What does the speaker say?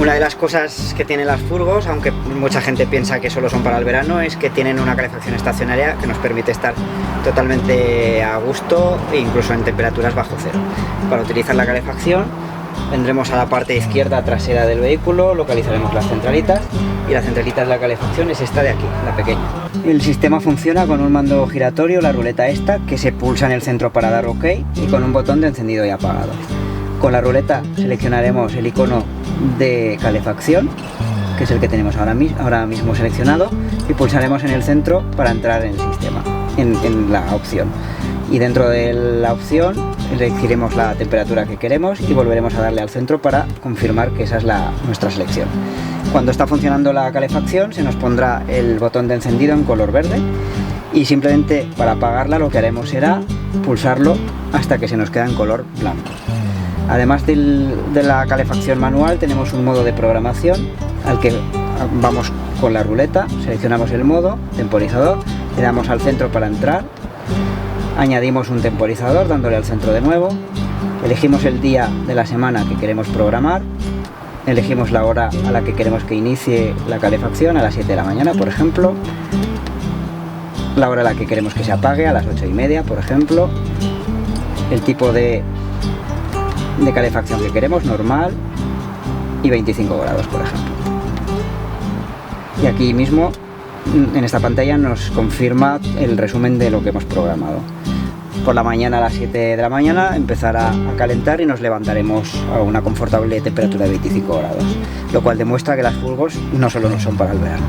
Una de las cosas que tienen las furgos, aunque mucha gente piensa que solo son para el verano, es que tienen una calefacción estacionaria que nos permite estar totalmente a gusto e incluso en temperaturas bajo cero. Para utilizar la calefacción vendremos a la parte izquierda trasera del vehículo, localizaremos las centralitas y la centralita de la calefacción es esta de aquí, la pequeña. El sistema funciona con un mando giratorio, la ruleta esta, que se pulsa en el centro para dar OK y con un botón de encendido y apagado. Con la ruleta seleccionaremos el icono de calefacción, que es el que tenemos ahora mismo seleccionado, y pulsaremos en el centro para entrar en el sistema, en la opción. Y dentro de la opción elegiremos la temperatura que queremos y volveremos a darle al centro para confirmar que esa es nuestra selección. Cuando está funcionando la calefacción se nos pondrá el botón de encendido en color verde y simplemente para apagarla lo que haremos será pulsarlo hasta que se nos queda en color blanco. Además de la calefacción manual tenemos un modo de programación al que vamos con la ruleta, seleccionamos el modo temporizador, le damos al centro para entrar, añadimos un temporizador dándole al centro de nuevo, elegimos el día de la semana que queremos programar, elegimos la hora a la que queremos que inicie la calefacción, a las 7 de la mañana por ejemplo, la hora a la que queremos que se apague, a las 8:30 por ejemplo, el tipo de calefacción que queremos, normal y 25 grados por ejemplo. Y aquí mismo en esta pantalla nos confirma el resumen de lo que hemos programado. Por la mañana a las 7 de la mañana empezará a calentar y nos levantaremos a una confortable temperatura de 25 grados, lo cual demuestra que las furgos no solo no son para el verano.